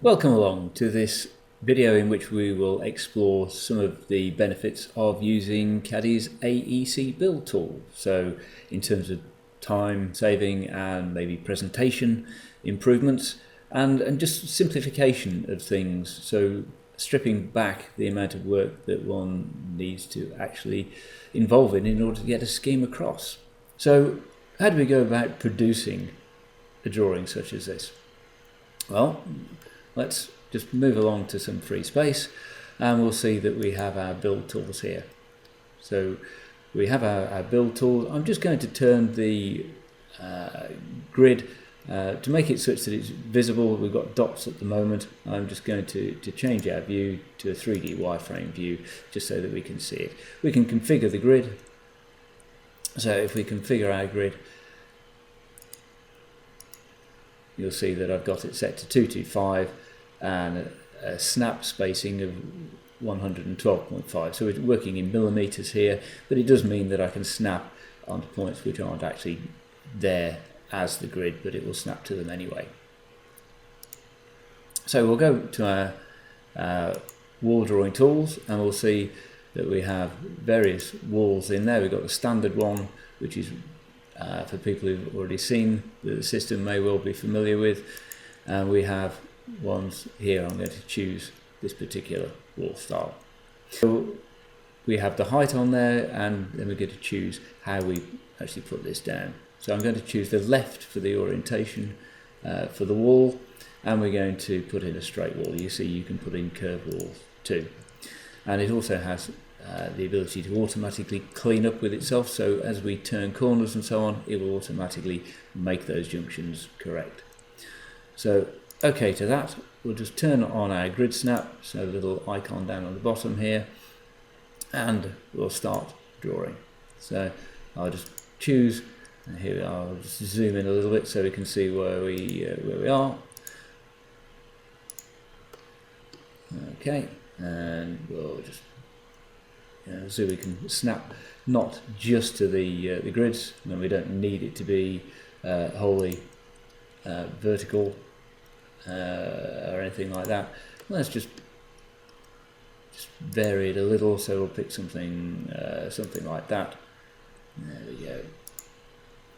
Welcome along to this video in which we will explore some of the benefits of using Caddie's AEC build tool. So in terms of time saving and maybe presentation improvements and just simplification of things. So stripping back the amount of work that one needs to actually involve in order to get a scheme across. So how do we go about producing a drawing such as this? Well, let's just move along to some free space and we'll see that we have our build tools here. So we have our build tools. I'm just going to turn the grid to make it such that it's visible. We've got dots at the moment. I'm just going to change our view to a 3D wireframe view just so that we can see it. We can configure the grid. So if we configure our grid, you'll see that I've got it set to 225 and a snap spacing of 112.5. So we're working in millimeters here, but it does mean that I can snap onto points which aren't actually there as the grid, but it will snap to them anyway. So we'll go to our wall drawing tools and we'll see that we have various walls in there. We've got the standard one, which is for people who've already seen the system may well be familiar with, and we have ones here. I'm going to choose this particular wall style. So we have the height on there, and then we're going to choose how we actually put this down. So I'm going to choose the left for the orientation for the wall, and we're going to put in a straight wall. You see you can put in curved walls too, and it also has the ability to automatically clean up with itself, so as we turn corners and so on, it will automatically make those junctions correct. So okay to that, we'll just turn on our grid snap, so the little icon down on the bottom here, and we'll start drawing. So I'll just choose, and here we are. I'll just zoom in a little bit so we can see where we are. Okay, and we'll just so we can snap not just to the grids, and we don't need it to be wholly vertical or anything like that. Let's just vary it a little, so we'll pick something like that. There we go,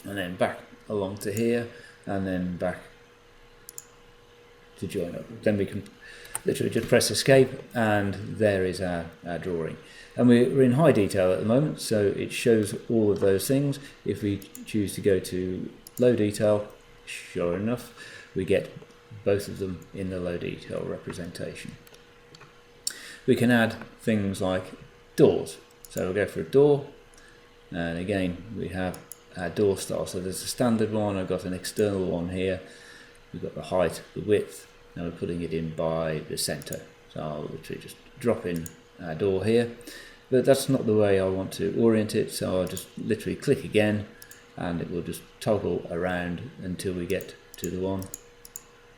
and then back along to here, and then back to join up. Then we can literally just press escape, and there is our drawing. And we're in high detail at the moment, so it shows all of those things. If we choose to go to low detail, sure enough, we get both of them in the low detail representation. We can add things like doors. So we'll go for a door, and again we have our door style. So there's a standard one, I've got an external one here, we've got the height, the width, and we're putting it in by the center. So I'll literally just drop in our door here, but that's not the way I want to orient it, so I'll just literally click again and it will just toggle around until we get to the one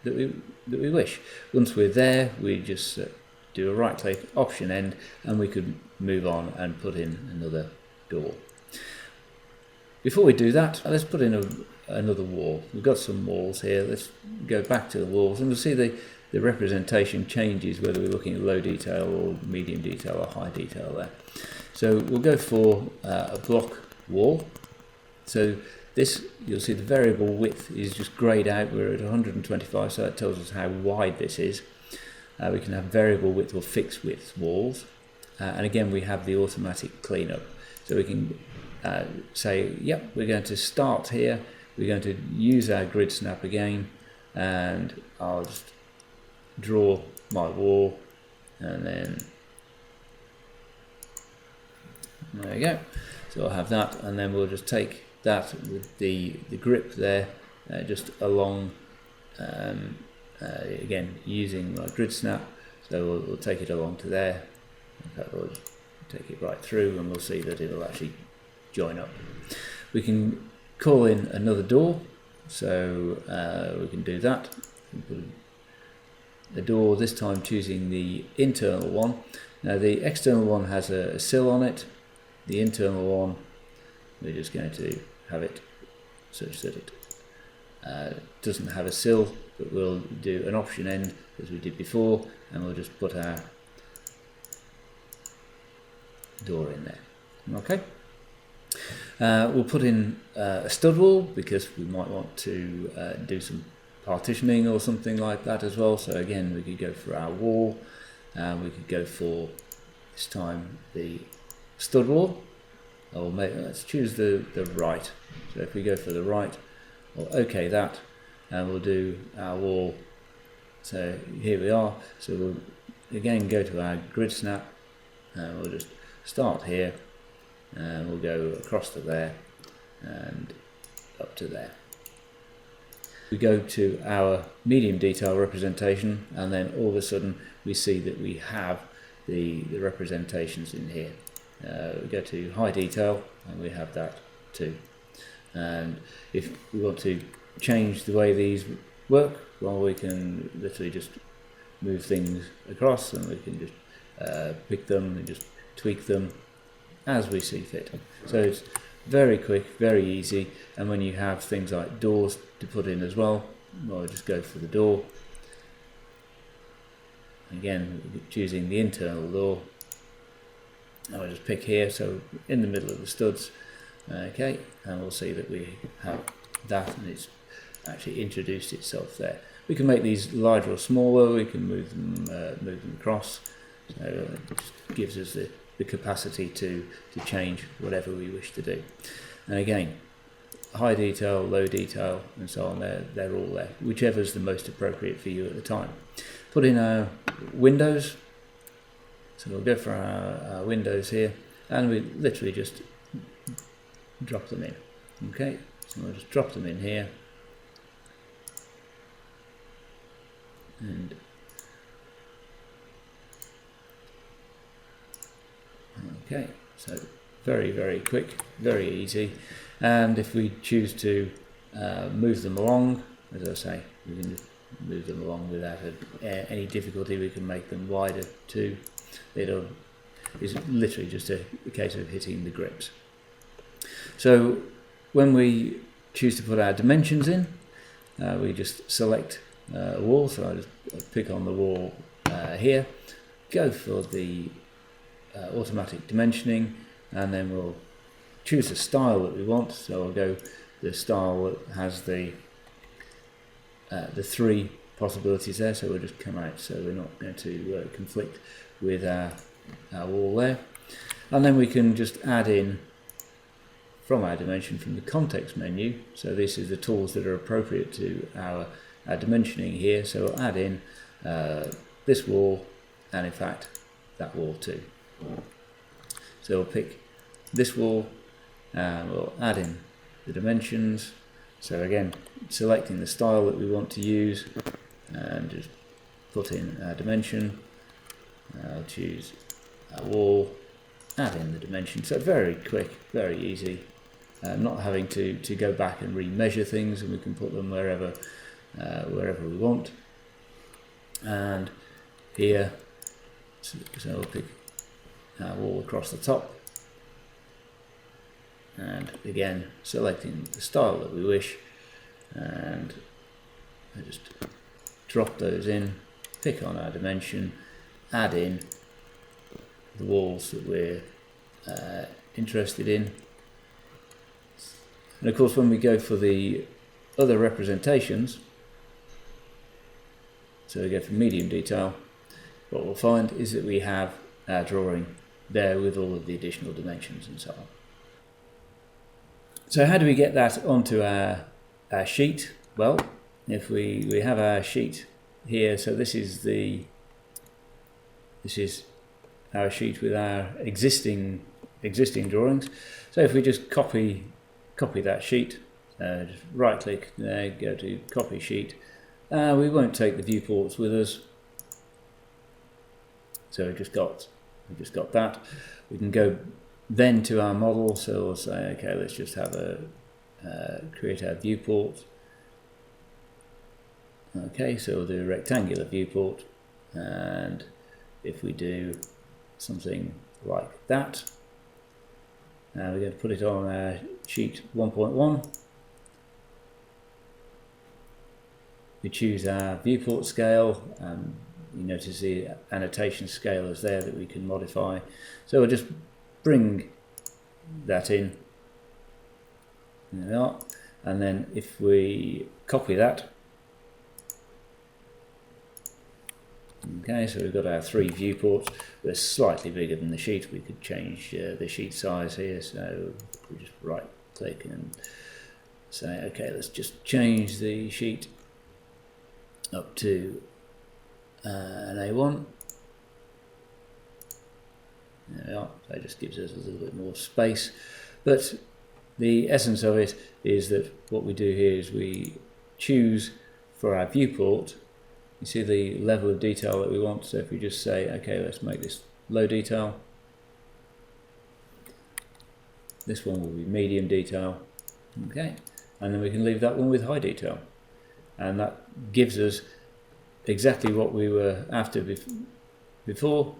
that we wish. Once we're there, we just do a right click, option end, and we could move on and put in another door. Before we do that, let's put in another wall. We've got some walls here. Let's go back to the walls, and we'll see the representation changes whether we're looking at low detail or medium detail or high detail there. So we'll go for a block wall. So this, you'll see the variable width is just grayed out. We're at 125, so that tells us how wide this is. We can have variable width or fixed width walls, and again we have the automatic cleanup. So we can say, yep, we're going to start here. We're going to use our grid snap again, and I'll just draw my wall, and then there we go. So I'll have that, and then we'll just take that with the grip there, just along, again using my grid snap. So we'll take it along to there. In fact, we'll take it right through, and we'll see that it'll actually join up. We can call in another door, so we can do that. We can put the door, this time choosing the internal one. Now the external one has a sill on it. The internal one, we're just going to have it such that it doesn't have a sill, but we'll do an option end as we did before, and we'll just put our door in there. Okay. We'll put in a stud wall because we might want to do some partitioning or something like that as well. So again, we could go for our wall. We could go for, this time, the stud wall. Or let's choose the right. So if we go for the right, we'll OK that, and we'll do our wall. So here we are. So we'll again go to our grid snap, and we'll just start here, and we'll go across to there and up to there. We go to our medium detail representation, and then all of a sudden we see that we have the representations in here. We go to high detail, and we have that too. And if we want to change the way these work, well, we can literally just move things across, and we can just pick them and just tweak them as we see fit. So it's very quick, very easy. And when you have things like doors to put in as well, just go for the door. Again, choosing the internal door. I'll just pick here, so in the middle of the studs. Okay, and we'll see that we have that, and it's actually introduced itself there. We can make these larger or smaller. We can move them across. So it just gives us the capacity to change whatever we wish to do. And again, high detail, low detail, and so on, they're all there, whichever's the most appropriate for you at the time. Put in our windows. So we'll go for our windows here, and we literally just drop them in. Okay, so we'll just drop them in here. And okay, so very, very quick, very easy. And if we choose to move them along, as I say, we can just move them along without any difficulty. We can make them wider too. It's literally just a case of hitting the grips. So when we choose to put our dimensions in, we just select a wall. So I just pick on the wall here, go for the automatic dimensioning, and then we'll choose the style that we want. So I'll go the style that has the three possibilities there, so we'll just come out, so we're not going to conflict with our wall there. And then we can just add in from our dimension from the context menu. So this is the tools that are appropriate to our dimensioning here. So we'll add in this wall, and in fact that wall too. So we'll pick this wall, and we'll add in the dimensions. So again, selecting the style that we want to use, and just put in our dimension. I'll choose our wall, add in the dimension. So very quick, very easy. Not having to go back and remeasure things, and we can put them wherever we want. And here, so we'll pick our wall across the top, and again selecting the style that we wish, and I just drop those in, pick on our dimension, add in the walls that we're interested in. And of course, when we go for the other representations, so we go for medium detail, what we'll find is that we have our drawing there with all of the additional dimensions and so on. So how do we get that onto our sheet? Well, if we have our sheet here, so this is our sheet with our existing drawings. So if we just copy that sheet, just right click there, go to copy sheet. We won't take the viewports with us, so we've just got that. We can go then to our model, so we'll say, okay, let's just have create our viewport. Okay, so we'll do a rectangular viewport, and if we do something like that, we're going to put it on our sheet 1.1. we choose our viewport scale. You notice the annotation scale is there that we can modify. So we'll just bring that in. There we are. And then if we copy that, okay, so we've got our 3 viewports. They're slightly bigger than the sheet. We could change the sheet size here. So we just right click and say, okay, let's just change the sheet up to an A1. There we are. So it just gives us a little bit more space. But the essence of it is that what we do here is we choose for our viewport. You see the level of detail that we want. So if we just say, okay, let's make this low detail. This one will be medium detail. Okay. And then we can leave that one with high detail. And that gives us exactly what we were after before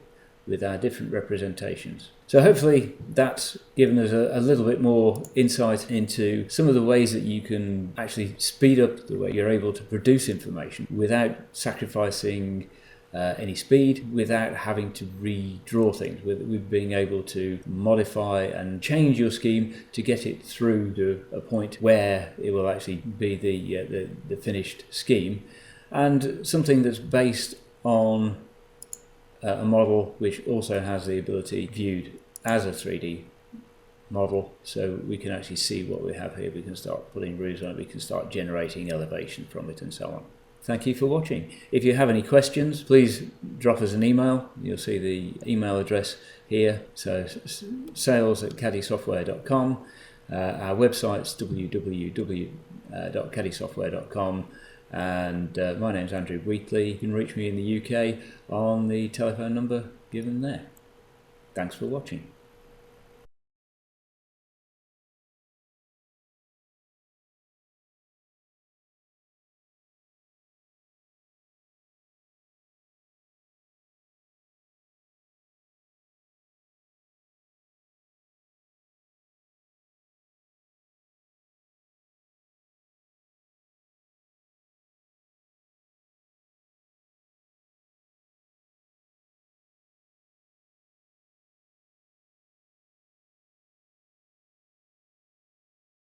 with our different representations. So hopefully that's given us a little bit more insight into some of the ways that you can actually speed up the way you're able to produce information without sacrificing any speed, without having to redraw things, with being able to modify and change your scheme to get it through to a point where it will actually be the finished scheme, and something that's based on a model which also has the ability viewed as a 3D model, so we can actually see what we have here. We can start putting roofs on it, we can start generating elevation from it and so on. Thank you for watching. If you have any questions, please drop us an email. You'll see the email address here, so sales@caddiesoftware.com. Our website's www.caddiesoftware.com. And my name's Andrew Wheatley. You can reach me in the UK on the telephone number given there. Thanks for watching.